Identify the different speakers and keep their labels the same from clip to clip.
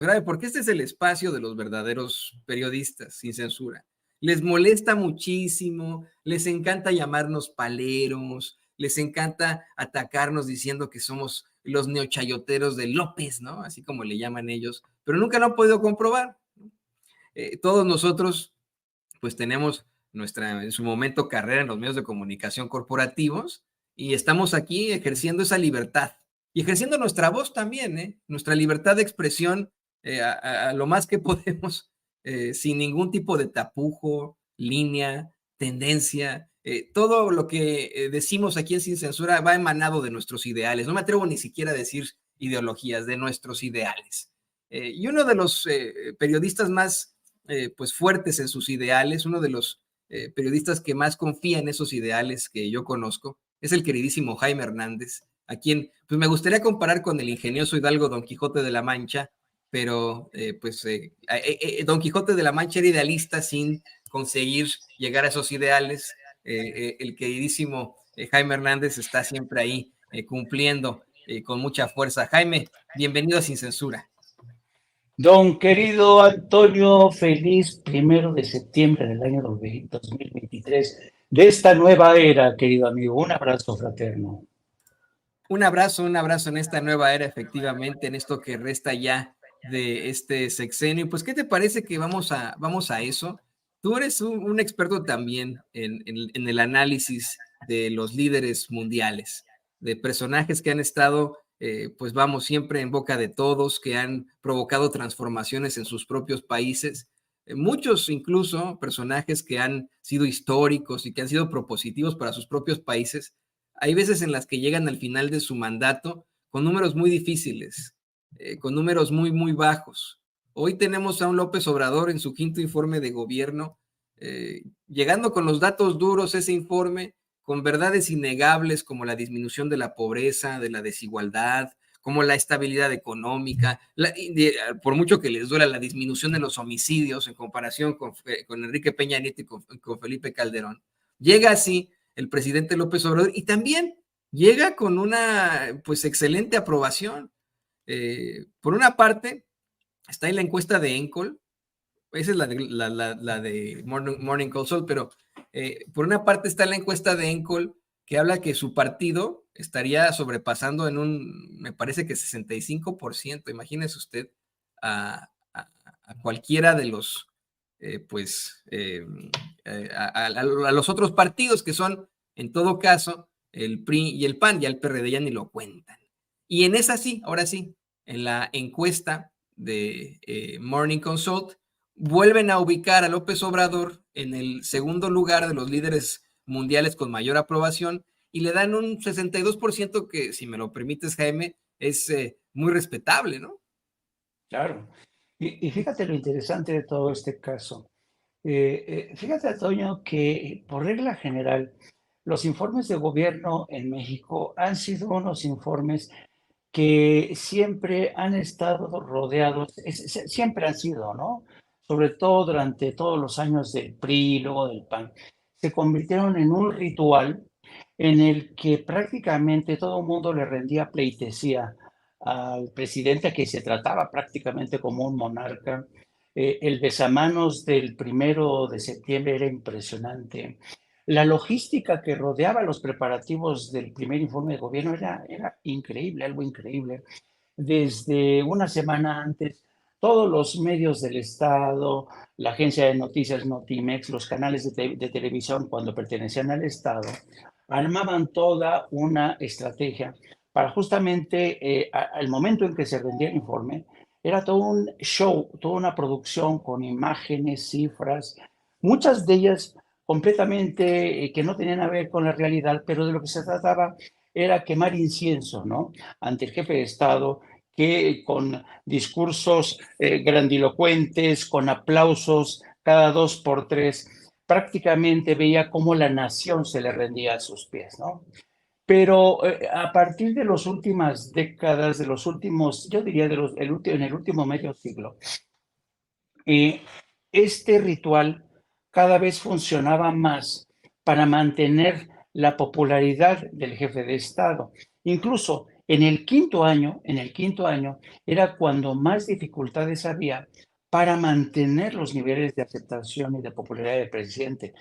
Speaker 1: grave, porque este es el espacio de los verdaderos periodistas, sin censura. Les molesta muchísimo, les encanta llamarnos paleros, les encanta atacarnos diciendo que somos los neochayoteros de López, ¿no? Así como le llaman ellos, pero nunca lo han podido comprobar. Todos nosotros, pues tenemos nuestra, en su momento, carrera en los medios de comunicación corporativos y estamos aquí ejerciendo esa libertad y ejerciendo nuestra voz también, nuestra libertad de expresión a lo más que podemos, sin ningún tipo de tapujo, línea, tendencia. Todo lo que decimos aquí en Sin Censura va emanado de nuestros ideales. No me atrevo ni siquiera a decir ideologías, de nuestros ideales. Y uno de los periodistas más pues fuertes en sus ideales, uno de los periodistas que más confía en esos ideales que yo conozco, es el queridísimo Jaime Hernández, a quien pues me gustaría comparar con el ingenioso hidalgo Don Quijote de la Mancha, pero Don Quijote de la Mancha era idealista sin conseguir llegar a esos ideales. El queridísimo Jaime Hernández está siempre ahí cumpliendo con mucha fuerza. Jaime, bienvenido a Sin Censura.
Speaker 2: Don querido Antonio, feliz 1 de septiembre del año 2023, de esta nueva era, querido amigo. Un abrazo fraterno.
Speaker 1: Un abrazo en esta nueva era, efectivamente, en esto que resta ya de este sexenio. Pues, ¿qué te parece que vamos a eso? Tú eres un experto también en el análisis de los líderes mundiales, de personajes que han estado, pues vamos, siempre en boca de todos, que han provocado transformaciones en sus propios países. Muchos incluso personajes que han sido históricos y que han sido propositivos para sus propios países. Hay veces en las que llegan al final de su mandato con números muy difíciles, con números muy, muy bajos. Hoy tenemos a un López Obrador en su 5º informe de gobierno, llegando con los datos duros ese informe, con verdades innegables como la disminución de la pobreza, de la desigualdad, como la estabilidad económica, por mucho que les duela, la disminución de los homicidios en comparación con Enrique Peña Nieto y con Felipe Calderón. Llega así el presidente López Obrador y también llega con una pues excelente aprobación. Por una parte, está en la encuesta de Encol, esa es la de Morning Consult, pero por una parte está en la encuesta de Encol que habla que su partido estaría sobrepasando en me parece que 65%, imagínese usted, a cualquiera de los, a los otros partidos que son, en todo caso, el PRI y el PAN, ya el PRD ya ni lo cuentan. Y en esa sí, ahora sí, en la encuesta de Morning Consult, vuelven a ubicar a López Obrador en el segundo lugar de los líderes mundiales con mayor aprobación y le dan un 62% que, si me lo permites, Jaime, es muy respetable, ¿no?
Speaker 2: Claro. Y fíjate lo interesante de todo este caso. Fíjate, Antonio, que por regla general, los informes de gobierno en México han sido unos informes que siempre han estado rodeados, siempre han sido, ¿no? Sobre todo durante todos los años del PRI, luego del PAN, se convirtieron en un ritual en el que prácticamente todo el mundo le rendía pleitesía al presidente, que se trataba prácticamente como un monarca. El besamanos del 1 de septiembre era impresionante. La logística que rodeaba los preparativos del primer informe de gobierno era increíble, algo increíble. Desde una semana antes, todos los medios del Estado, la agencia de noticias Notimex, los canales de televisión cuando pertenecían al Estado, armaban toda una estrategia para justamente al momento en que se rendía el informe, era todo un show, toda una producción con imágenes, cifras, muchas de ellas completamente que no tenían a ver con la realidad, pero de lo que se trataba era quemar incienso, ¿no? Ante el jefe de Estado, que con discursos grandilocuentes, con aplausos cada 2 por 3, prácticamente veía cómo la nación se le rendía a sus pies, ¿no? Pero a partir de las últimas décadas, de los últimos, yo diría en el último medio siglo, este ritual cada vez funcionaba más para mantener la popularidad del jefe de Estado. Incluso En el quinto año era cuando más dificultades había para mantener los niveles de aceptación y de popularidad del presidente.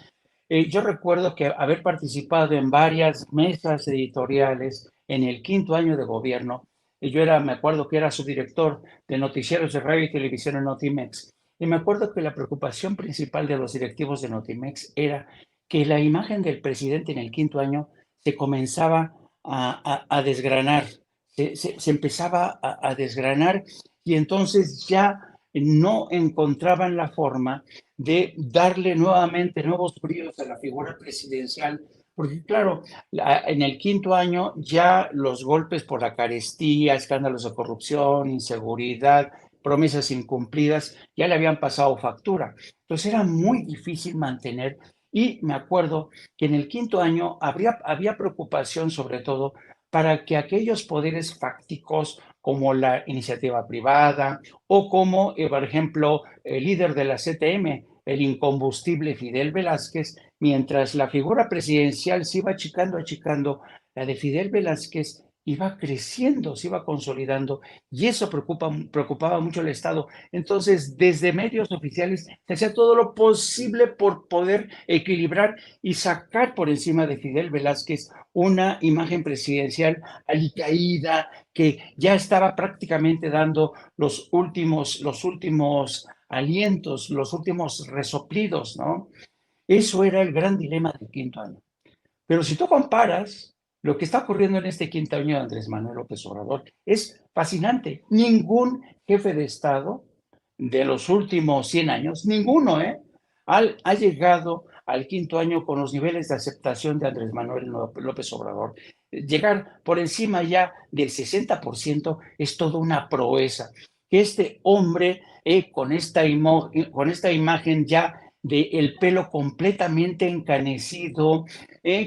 Speaker 2: Yo recuerdo que haber participado en varias mesas editoriales en el quinto año de gobierno, y me acuerdo que era subdirector de noticieros de radio y televisión en Notimex, y me acuerdo que la preocupación principal de los directivos de Notimex era que la imagen del presidente en el quinto año se comenzaba a desgranar, se empezaba a desgranar y entonces ya no encontraban la forma de darle nuevamente nuevos bríos a la figura presidencial, porque claro, en el quinto año ya los golpes por la carestía, escándalos de corrupción, inseguridad, promesas incumplidas, ya le habían pasado factura. Entonces era muy difícil mantener, y me acuerdo que en el quinto año había preocupación sobre todo para que aquellos poderes fácticos como la iniciativa privada o como, por ejemplo, el líder de la CTM, el incombustible Fidel Velázquez, mientras la figura presidencial se iba achicando, la de Fidel Velázquez iba creciendo, se iba consolidando, y eso preocupaba mucho al Estado. Entonces, desde medios oficiales se hacía todo lo posible por poder equilibrar y sacar por encima de Fidel Velázquez una imagen presidencial alicaída, que ya estaba prácticamente dando los últimos alientos, los últimos resoplidos, ¿no? Eso era el gran dilema del quinto año. Pero si tú comparas lo que está ocurriendo en este quinto año de Andrés Manuel López Obrador, es fascinante. Ningún jefe de Estado de los últimos 100 años, ninguno, ha llegado al quinto año con los niveles de aceptación de Andrés Manuel López Obrador. Llegar por encima ya del 60% es toda una proeza. Que este hombre, con esta imagen ya de el pelo completamente encanecido,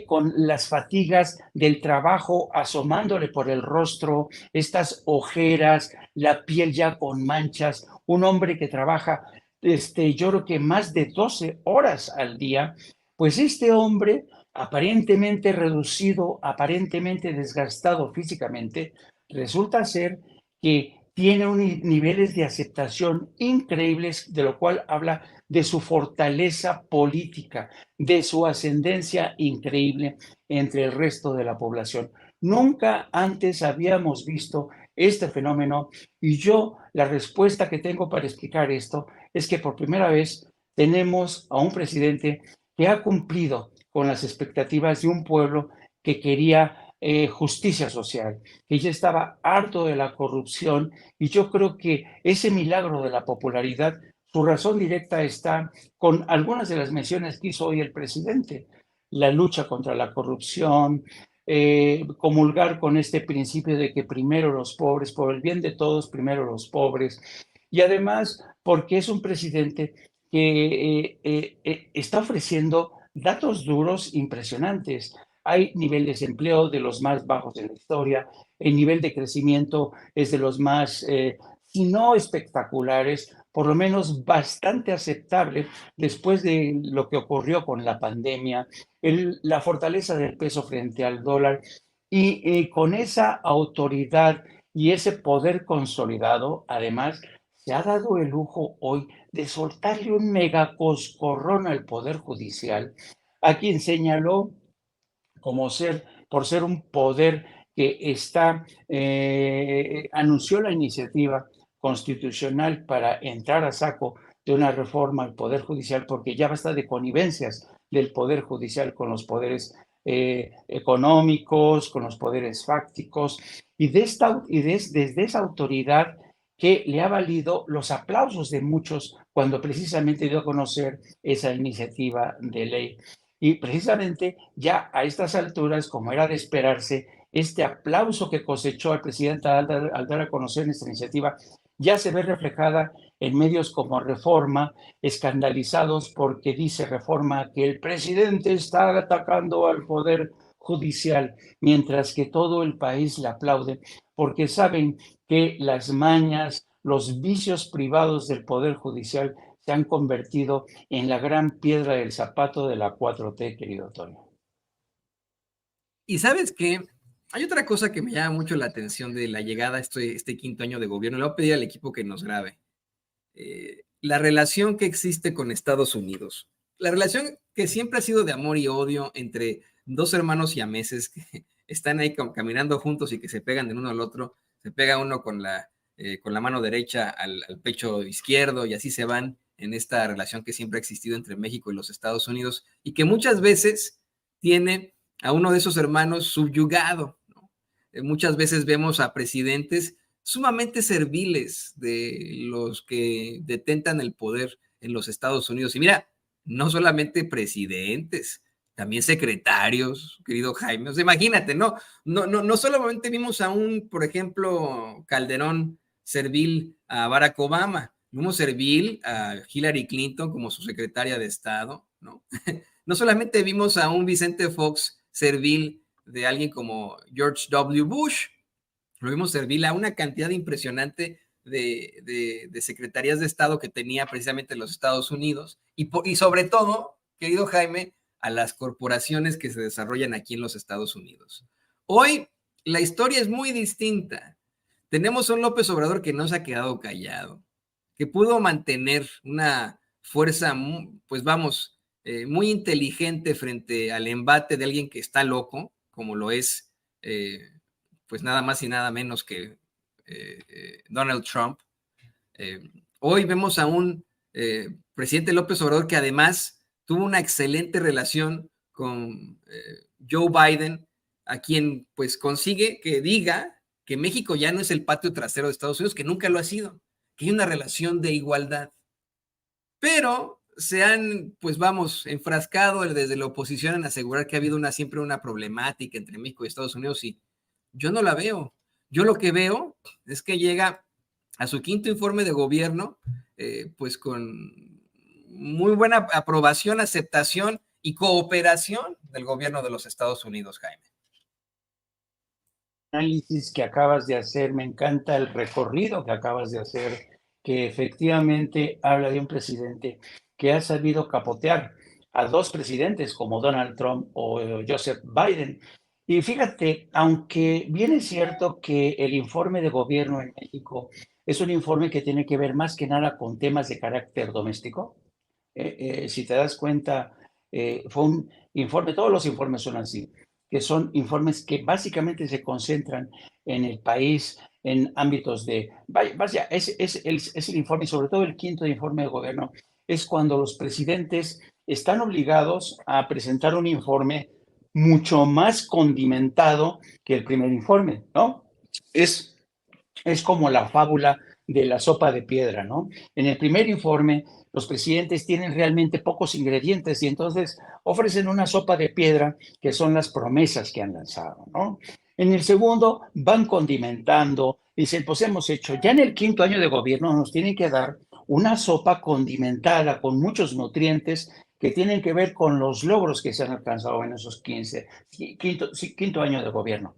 Speaker 2: con las fatigas del trabajo asomándole por el rostro, estas ojeras, la piel ya con manchas, un hombre que trabaja, yo creo que más de 12 horas al día, pues este hombre aparentemente reducido, aparentemente desgastado físicamente, resulta ser que tiene niveles de aceptación increíbles, de lo cual habla de su fortaleza política, de su ascendencia increíble entre el resto de la población. Nunca antes habíamos visto este fenómeno, y yo la respuesta que tengo para explicar esto es que por primera vez tenemos a un presidente que ha cumplido con las expectativas de un pueblo que quería justicia social, que ya estaba harto de la corrupción, y yo creo que ese milagro de la popularidad, su razón directa está con algunas de las menciones que hizo hoy el presidente: la lucha contra la corrupción, comulgar con este principio de que primero los pobres, por el bien de todos, primero los pobres, y además porque es un presidente que está ofreciendo datos duros impresionantes. Hay nivel de desempleo de los más bajos de la historia, el nivel de crecimiento es de los más, si no espectaculares, por lo menos bastante aceptable después de lo que ocurrió con la pandemia, la fortaleza del peso frente al dólar, y con esa autoridad y ese poder consolidado, además, se ha dado el lujo hoy de soltarle un mega coscorrón al Poder Judicial, a quien señaló por ser un poder que anunció la iniciativa constitucional para entrar a saco de una reforma al Poder Judicial, porque ya basta de connivencias del Poder Judicial con los poderes económicos, con los poderes fácticos, desde esa autoridad que le ha valido los aplausos de muchos cuando precisamente dio a conocer esa iniciativa de ley. Y precisamente ya a estas alturas, como era de esperarse, este aplauso que cosechó al presidente al dar a conocer esta iniciativa ya se ve reflejada en medios como Reforma, escandalizados porque dice Reforma que el presidente está atacando al Poder Judicial, mientras que todo el país le aplaude, porque saben que las mañas, los vicios privados del Poder Judicial se han convertido en la gran piedra del zapato de la 4T, querido Toño.
Speaker 1: Y sabes qué, Hay otra cosa que me llama mucho la atención de la llegada a este quinto año de gobierno. Le voy a pedir al equipo que nos grabe. La relación que existe con Estados Unidos. La relación que siempre ha sido de amor y odio entre dos hermanos siameses que están ahí caminando juntos y que se pegan del uno al otro. Se pega uno con la mano derecha al pecho izquierdo y así se van en esta relación que siempre ha existido entre México y los Estados Unidos y que muchas veces tiene a uno de esos hermanos subyugado, ¿no? Muchas veces vemos a presidentes sumamente serviles de los que detentan el poder en los Estados Unidos. Y mira, no solamente presidentes, también secretarios, querido Jaime. O sea, imagínate, no solamente vimos a un, por ejemplo, Calderón servil a Barack Obama, vimos servil a Hillary Clinton como su secretaria de Estado, ¿no? No solamente vimos a un Vicente Fox servil de alguien como George W. Bush, lo vimos servir a una cantidad impresionante de secretarías de Estado que tenía precisamente los Estados Unidos y sobre todo, querido Jaime, a las corporaciones que se desarrollan aquí en los Estados Unidos. Hoy la historia es muy distinta. Tenemos a un López Obrador que no se ha quedado callado, que pudo mantener una fuerza, pues vamos, muy inteligente frente al embate de alguien que está loco, como lo es pues nada más y nada menos que Donald Trump. Hoy vemos a un presidente López Obrador que además tuvo una excelente relación con Joe Biden, a quien pues consigue que diga que México ya no es el patio trasero de Estados Unidos, que nunca lo ha sido, que hay una relación de igualdad. Pero se han, pues vamos, enfrascado desde la oposición en asegurar que ha habido siempre una problemática entre México y Estados Unidos y yo no la veo. Yo lo que veo es que llega a su quinto informe de gobierno, pues con muy buena aprobación, aceptación y cooperación del gobierno de los Estados Unidos, Jaime.
Speaker 2: Análisis que acabas de hacer, me encanta el recorrido que acabas de hacer, que efectivamente habla de un presidente que ha sabido capotear a dos presidentes como Donald Trump o Joseph Biden. Y fíjate, aunque bien es cierto que el informe de gobierno en México es un informe que tiene que ver más que nada con temas de carácter doméstico, si te das cuenta, fue un informe, todos los informes son así, que son informes que básicamente se concentran en el país, en ámbitos de, vaya, es el informe, sobre todo el quinto informe de gobierno, es cuando los presidentes están obligados a presentar un informe mucho más condimentado que el primer informe, ¿no? Es como la fábula de la sopa de piedra, ¿no? En el primer informe, los presidentes tienen realmente pocos ingredientes y entonces ofrecen una sopa de piedra que son las promesas que han lanzado, ¿no? En el segundo van condimentando, dicen, pues hemos hecho, ya en el quinto año de gobierno nos tienen que dar una sopa condimentada con muchos nutrientes que tienen que ver con los logros que se han alcanzado en esos quinto año de gobierno.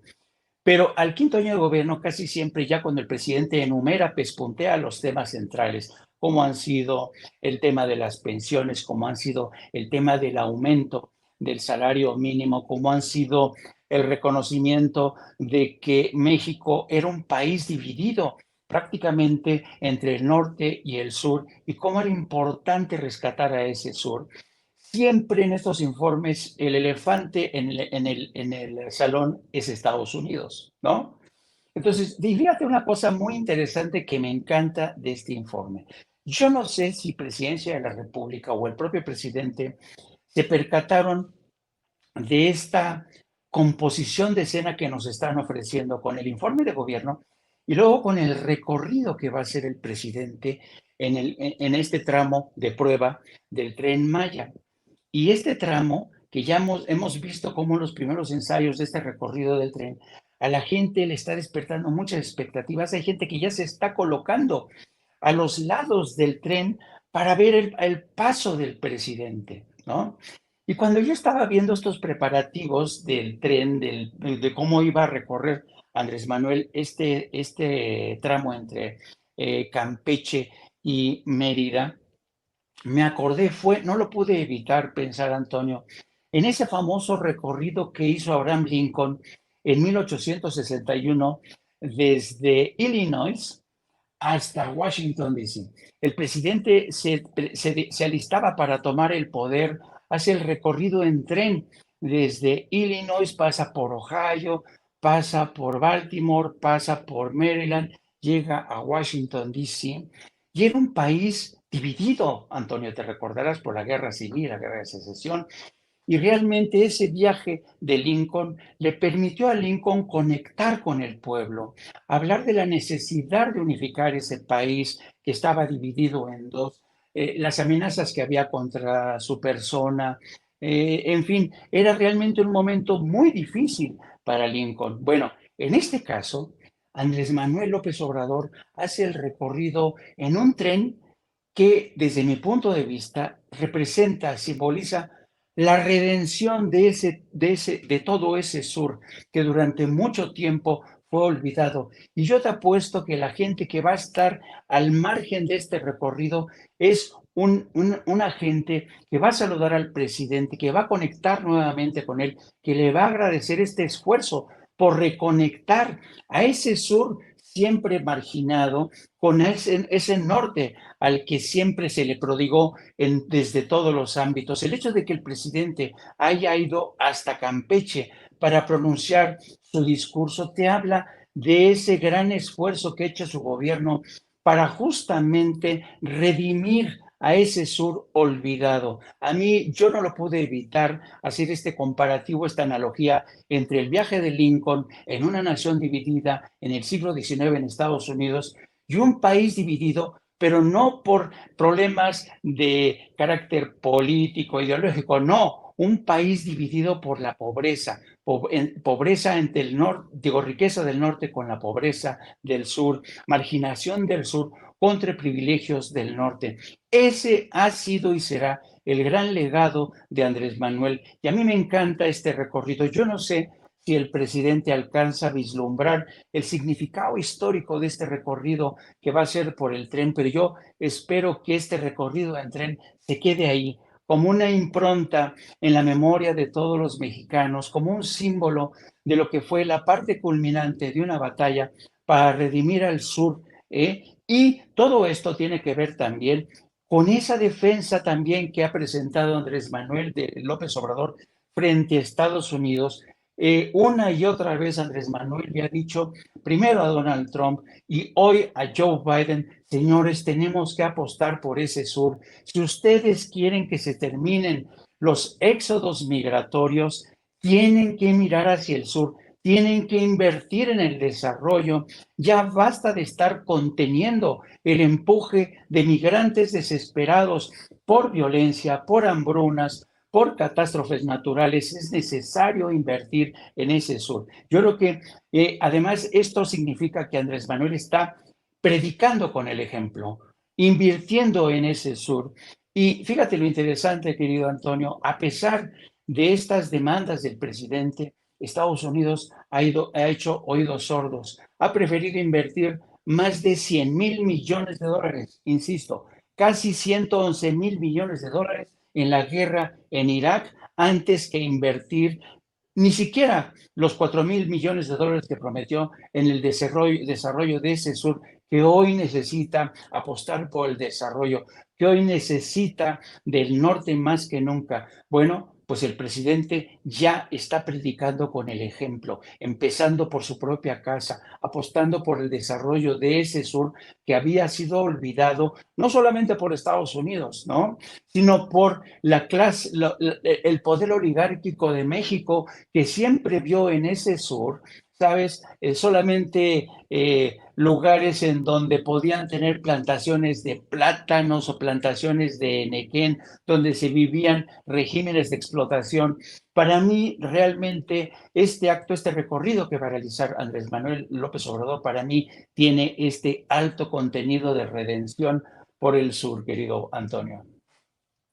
Speaker 2: Pero al quinto año de gobierno, casi siempre ya cuando el presidente enumera, pespuntea los temas centrales, como han sido el tema de las pensiones, como han sido el tema del aumento del salario mínimo, como han sido el reconocimiento de que México era un país dividido prácticamente entre el norte y el sur, y cómo era importante rescatar a ese sur. Siempre en estos informes el elefante en el salón es Estados Unidos, ¿no? Entonces, fíjate una cosa muy interesante que me encanta de este informe. Yo no sé si Presidencia de la República o el propio presidente se percataron de esta composición de escena que nos están ofreciendo con el informe de gobierno y luego con el recorrido que va a hacer el presidente en este tramo de prueba del Tren Maya. Y este tramo, que ya hemos visto cómo los primeros ensayos de este recorrido del tren, a la gente le está despertando muchas expectativas. Hay gente que ya se está colocando a los lados del tren para ver el paso del presidente, ¿no? Y cuando yo estaba viendo estos preparativos del tren, de cómo iba a recorrer Andrés Manuel este tramo entre Campeche y Mérida, me acordé, no lo pude evitar pensar, Antonio, en ese famoso recorrido que hizo Abraham Lincoln en 1861 desde Illinois hasta Washington, D.C. El presidente se alistaba para tomar el poder, hace el recorrido en tren desde Illinois, pasa por Ohio, pasa por Baltimore, pasa por Maryland, llega a Washington, D.C. Y era un país dividido, Antonio, te recordarás, por la guerra civil, la guerra de secesión, y realmente ese viaje de Lincoln le permitió a Lincoln conectar con el pueblo, hablar de la necesidad de unificar ese país que estaba dividido en dos, las amenazas que había contra su persona. En fin, era realmente un momento muy difícil para Lincoln. Bueno, en este caso, Andrés Manuel López Obrador hace el recorrido en un tren que desde mi punto de vista representa, simboliza la redención de todo ese sur que durante mucho tiempo fue olvidado. Y yo te apuesto que la gente que va a estar al margen de este recorrido es una gente que va a saludar al presidente, que va a conectar nuevamente con él, que le va a agradecer este esfuerzo por reconectar a ese sur siempre marginado con ese norte al que siempre se le prodigó desde todos los ámbitos. El hecho de que el presidente haya ido hasta Campeche para pronunciar su discurso te habla de ese gran esfuerzo que ha hecho su gobierno para justamente redimir a ese sur olvidado. A mí yo no lo pude evitar hacer este comparativo, esta analogía entre el viaje de Lincoln en una nación dividida en el siglo XIX en Estados Unidos y un país dividido, pero no por problemas de carácter político, ideológico, no, un país dividido por la pobreza, pobreza entre el norte, digo, riqueza del norte con la pobreza del sur, marginación del sur contra privilegios del norte. Ese ha sido y será el gran legado de Andrés Manuel. Y a mí me encanta este recorrido. Yo no sé si el presidente alcanza a vislumbrar el significado histórico de este recorrido que va a ser por el tren, pero yo espero que este recorrido en tren se quede ahí como una impronta en la memoria de todos los mexicanos, como un símbolo de lo que fue la parte culminante de una batalla para redimir al sur. Y todo esto tiene que ver también con esa defensa también que ha presentado Andrés Manuel de López Obrador frente a Estados Unidos. Una y otra vez Andrés Manuel le ha dicho primero a Donald Trump y hoy a Joe Biden, señores, tenemos que apostar por ese sur. Si ustedes quieren que se terminen los éxodos migratorios, tienen que mirar hacia el sur, tienen que invertir en el desarrollo. Ya basta de estar conteniendo el empuje de migrantes desesperados por violencia, por hambrunas, por catástrofes naturales. Es necesario invertir en ese sur. Yo creo que además esto significa que Andrés Manuel está predicando con el ejemplo, invirtiendo en ese sur. Y fíjate lo interesante, querido Antonio, a pesar de estas demandas del presidente, Estados Unidos ha hecho oídos sordos, ha preferido invertir más de 100,000 millones de dólares, insisto, casi 111,000 millones de dólares en la guerra en Irak antes que invertir ni siquiera los 4,000 millones de dólares que prometió en el desarrollo de ese sur que hoy necesita apostar por el desarrollo, que hoy necesita del norte más que nunca. Bueno, pues el presidente ya está predicando con el ejemplo, empezando por su propia casa, apostando por el desarrollo de ese sur que había sido olvidado no solamente por Estados Unidos, ¿no? Sino por la clase, el poder oligárquico de México que siempre vio en ese sur, ¿sabes? Solamente lugares en donde podían tener plantaciones de plátanos o plantaciones de nequén, donde se vivían regímenes de explotación. Para mí, realmente, este acto, este recorrido que va a realizar Andrés Manuel López Obrador, para mí tiene este alto contenido de redención por el sur, querido Antonio.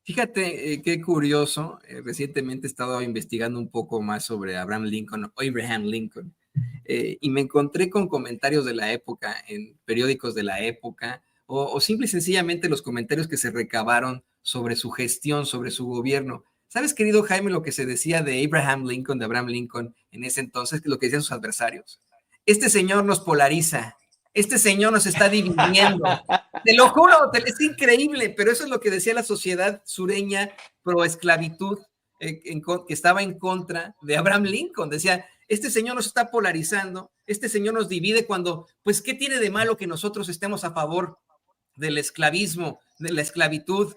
Speaker 1: Fíjate, qué curioso. Recientemente he estado investigando un poco más sobre Abraham Lincoln o Abraham Lincoln, y me encontré con comentarios de la época en periódicos de la época o simple y sencillamente los comentarios que se recabaron sobre su gestión, sobre su gobierno. ¿Sabes, querido Jaime, lo que se decía de Abraham Lincoln, de Abraham Lincoln en ese entonces, lo que decían sus adversarios? Este señor nos polariza, este señor nos está dividiendo. Te lo juro, es increíble, pero eso es lo que decía la sociedad sureña pro esclavitud, que estaba en contra de Abraham Lincoln. Decía, este señor nos está polarizando, este señor nos divide cuando, pues, ¿qué tiene de malo que nosotros estemos a favor del esclavismo, de la esclavitud?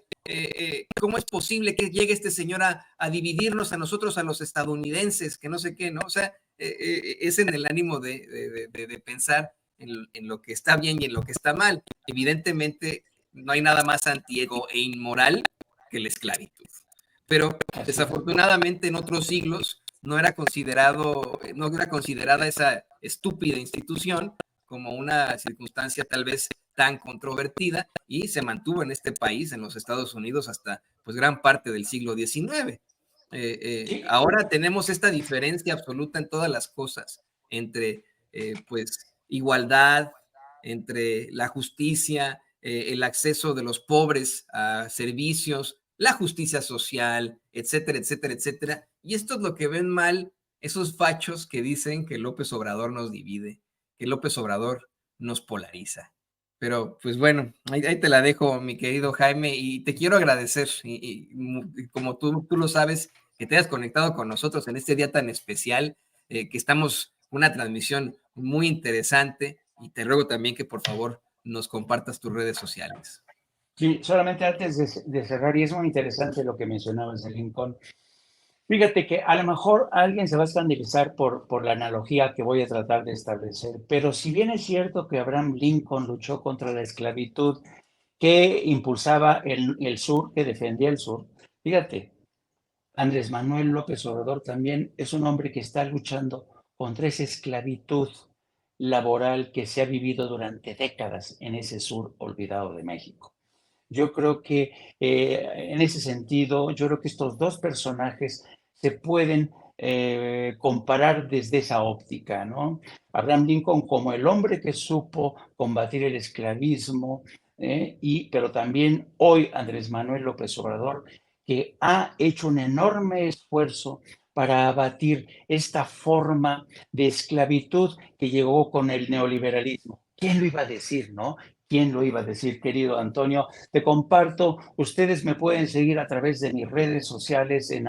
Speaker 1: ¿Cómo es posible que llegue este señor a dividirnos a nosotros, a los estadounidenses, que no sé qué, ¿no? O sea, es en el ánimo de pensar en lo que está bien y en lo que está mal. Evidentemente, no hay nada más antiego e inmoral que la esclavitud. Pero desafortunadamente en otros siglos no era considerada esa estúpida institución como una circunstancia tal vez tan controvertida, y se mantuvo en este país, en los Estados Unidos, hasta pues gran parte del siglo XIX. Ahora tenemos esta diferencia absoluta en todas las cosas, entre pues igualdad, entre la justicia, el acceso de los pobres a servicios, la justicia social, etcétera, etcétera, etcétera. Y esto es lo que ven mal esos fachos que dicen que López Obrador nos divide, que López Obrador nos polariza. Pero pues bueno, ahí te la dejo, mi querido Jaime, y te quiero agradecer, y como tú lo sabes, que te hayas conectado con nosotros en este día tan especial, que estamos una transmisión muy interesante, y te ruego también que por favor nos compartas tus redes sociales.
Speaker 2: Sí, solamente antes de cerrar, y es muy interesante lo que mencionabas de Lincoln. Fíjate que a lo mejor alguien se va a escandalizar por la analogía que voy a tratar de establecer, pero si bien es cierto que Abraham Lincoln luchó contra la esclavitud, que impulsaba el sur, que defendía el sur, fíjate, Andrés Manuel López Obrador también es un hombre que está luchando contra esa esclavitud laboral que se ha vivido durante décadas en ese sur olvidado de México. Yo creo que en ese sentido, yo creo que estos dos personajes se pueden comparar desde esa óptica, ¿no? Abraham Lincoln como el hombre que supo combatir el esclavismo, pero también hoy Andrés Manuel López Obrador, que ha hecho un enorme esfuerzo para abatir esta forma de esclavitud que llegó con el neoliberalismo. ¿Quién lo iba a decir, no? ¿Quién lo iba a decir, querido Antonio? Te comparto, ustedes me pueden seguir a través de mis redes sociales en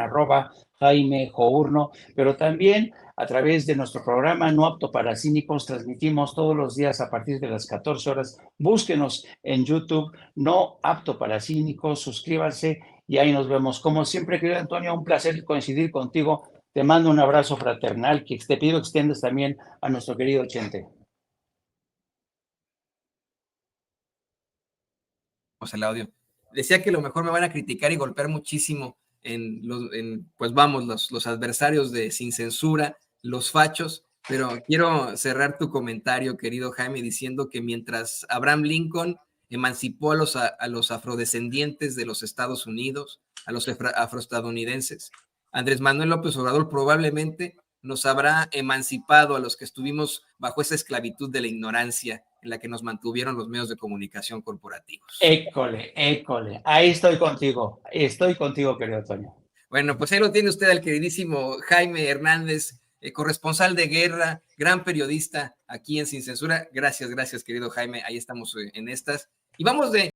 Speaker 2: @Jaime_Journo, pero también a través de nuestro programa No Apto para Cínicos. Transmitimos todos los días a partir de las 14 horas. Búsquenos en YouTube, No Apto para Cínicos, suscríbanse y ahí nos vemos. Como siempre, querido Antonio, un placer coincidir contigo. Te mando un abrazo fraternal que te pido extiendas también a nuestro querido Chente.
Speaker 1: El audio. Decía que lo mejor me van a criticar y golpear muchísimo pues vamos, los adversarios de Sin Censura, los fachos, pero quiero cerrar tu comentario, querido Jaime, diciendo que mientras Abraham Lincoln emancipó a los afrodescendientes de los Estados Unidos, a los afroestadounidenses, Andrés Manuel López Obrador probablemente nos habrá emancipado a los que estuvimos bajo esa esclavitud de la ignorancia en la que nos mantuvieron los medios de comunicación corporativos.
Speaker 2: École, ahí estoy contigo, querido Antonio.
Speaker 1: Bueno, pues ahí lo tiene usted al queridísimo Jaime Hernández, corresponsal de guerra, gran periodista aquí en Sin Censura. Gracias, querido Jaime, ahí estamos en estas. Y vamos de